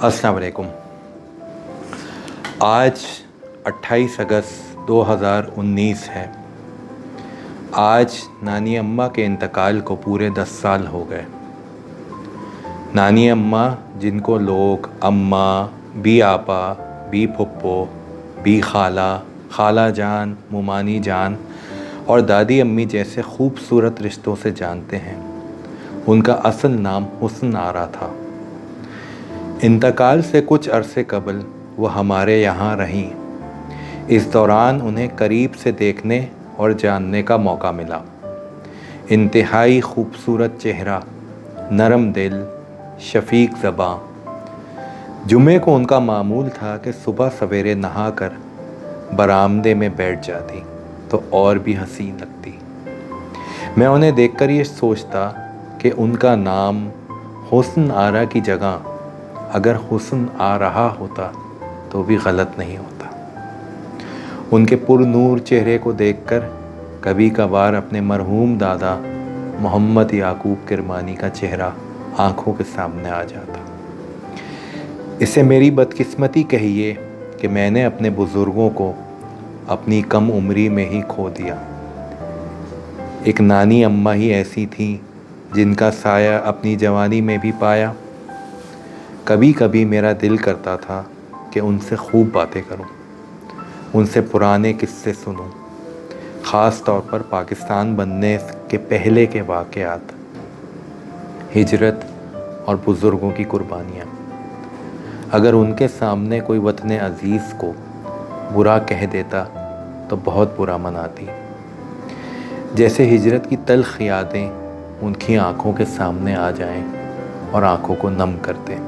अस्सलाम वालेकुम। आज 28 अगस्त 2019 है। आज नानी अम्मा के इंतकाल को पूरे 10 साल हो गए। नानी अम्मा, जिनको लोग अम्मा, बी आपा, बी फुप्पो, बी खाला, खाला जान, मुमानी जान और दादी अम्मी जैसे खूबसूरत रिश्तों से जानते हैं, उनका असल नाम हुस्न आरा था। इंतकाल से कुछ अरसे कबल वो हमारे यहाँ रहीं। इस दौरान उन्हें करीब से देखने और जानने का मौका मिला। इंतहाई खूबसूरत चेहरा, नरम दिल, शफीक ज़बां। जुमे को उनका मामूल था कि सुबह सवेरे नहाकर बरामदे में बैठ जाती तो और भी हसीन लगती। मैं उन्हें देखकर ये सोचता कि उनका नाम हुस्न आरा की जगह अगर हुस्न आ रहा होता तो भी गलत नहीं होता। उनके पुरनूर चेहरे को देखकर कभी कभार अपने मरहूम दादा मोहम्मद याकूब किरमानी का चेहरा आंखों के सामने आ जाता। इसे मेरी बदकिस्मती कहिए कि मैंने अपने बुज़ुर्गों को अपनी कम उम्री में ही खो दिया। एक नानी अम्मा ही ऐसी थीं जिनका साया अपनी जवानी में भी पाया। कभी कभी मेरा दिल करता था कि उनसे खूब बातें करूं, उनसे पुराने किस्से सुनूं, ख़ास तौर पर पाकिस्तान बनने के पहले के वाक़यात, हिजरत और बुज़ुर्गों की कुर्बानियाँ। अगर उनके सामने कोई वतन अज़ीज़ को बुरा कह देता तो बहुत बुरा मनाती। जैसे हिजरत की तल्ख़ यादें उनकी आँखों के सामने आ जाएं और आँखों को नम कर दें।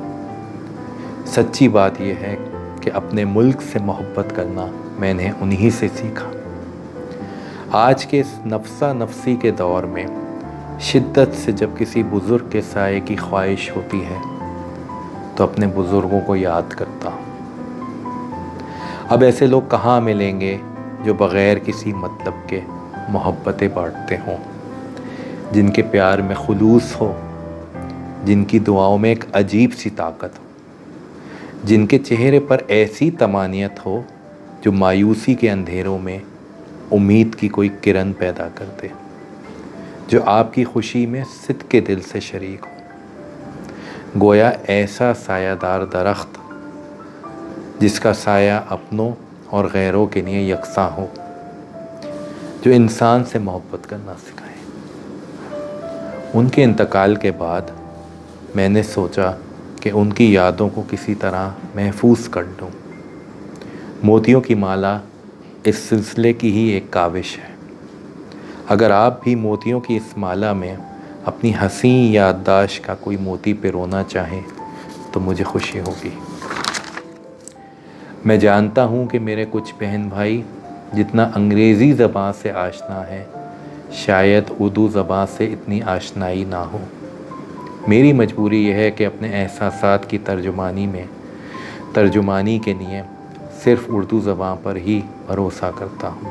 सच्ची बात यह है कि अपने मुल्क से मोहब्बत करना मैंने उन्हीं से सीखा। आज के इस नफ्सा नफसी के दौर में शिद्दत से जब किसी बुज़ुर्ग के साये की ख्वाहिश होती है तो अपने बुज़ुर्गों को याद करता हूँ। अब ऐसे लोग कहाँ मिलेंगे जो बग़ैर किसी मतलब के मोहब्बतें बांटते हों, जिनके प्यार में खुलूस हो, जिनकी दुआओं में एक अजीब सी ताकत हो, जिनके चेहरे पर ऐसी तमानियत हो जो मायूसी के अंधेरों में उम्मीद की कोई किरण पैदा कर दे, जो आपकी खुशी में सिद्क़े दिल से शरीक हो। गोया ऐसा सायादार दरख्त जिसका साया अपनों और गैरों के लिए यकसा हो, जो इंसान से मोहब्बत करना सिखाए। उनके इंतकाल के बाद मैंने सोचा कि उनकी यादों को किसी तरह महफूज कर लूँ। मोतियों की माला इस सिलसिले की ही एक काविश है। अगर आप भी मोतियों की इस माला में अपनी हसीन याददाश्त का कोई मोती पिरोना चाहें तो मुझे खुशी होगी। मैं जानता हूँ कि मेरे कुछ बहन भाई जितना अंग्रेज़ी ज़बान से आशना है, शायद उर्दू ज़बान से इतनी आशनाई ना हो। मेरी मजबूरी यह है कि अपने एहसासात की तर्जुमानी के लिए सिर्फ़ उर्दू ज़बान पर ही भरोसा करता हूँ।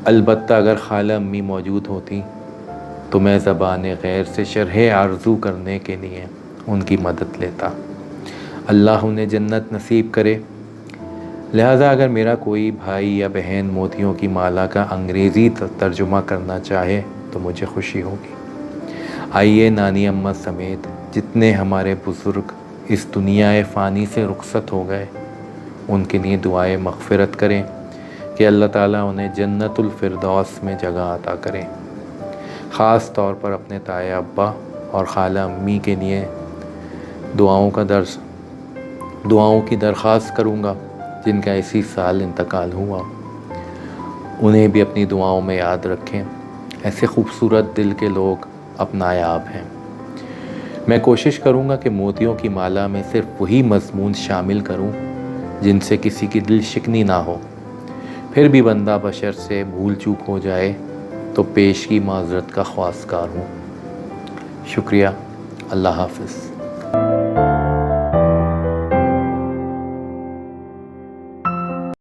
अलबत्ता अगर खाला अम्मी मौजूद होती तो मैं ज़बान गैर से शरह आरज़ू करने के लिए उनकी मदद लेता। अल्लाह उन्हें जन्नत नसीब करे। लिहाजा अगर मेरा कोई भाई या बहन मोतियों की माला का अंग्रेज़ी तर्जुमा करना चाहे तो मुझे खुशी होगी। आइए नानी अम्मा समेत जितने हमारे बुज़ुर्ग इस दुनिया फ़ानी से रुखसत हो गए, उनके लिए दुआए मग़फ़िरत करें कि अल्लाह ताला उन्हें जन्नतुल फ़िरदौस में जगह अता करें। ख़ास तौर पर अपने ताए अब्बा और खाला अम्मी के लिए दुआओं की दरख्वास्त करूँगा जिनका इसी साल इंतकाल हुआ। उन्हें भी अपनी दुआओं में याद रखें। ऐसे खूबसूरत दिल के लोग अब नायाब हैं। मैं कोशिश करूँगा कि मोतियों की माला में सिर्फ़ वही मज़मून शामिल करूँ जिनसे किसी की दिल शिकनी ना हो। फिर भी बंदा बशर से भूल चूक हो जाए तो पेश की माज़रत का ख्वास्तकार हूँ। शुक्रिया। अल्लाह हाफ़िज़।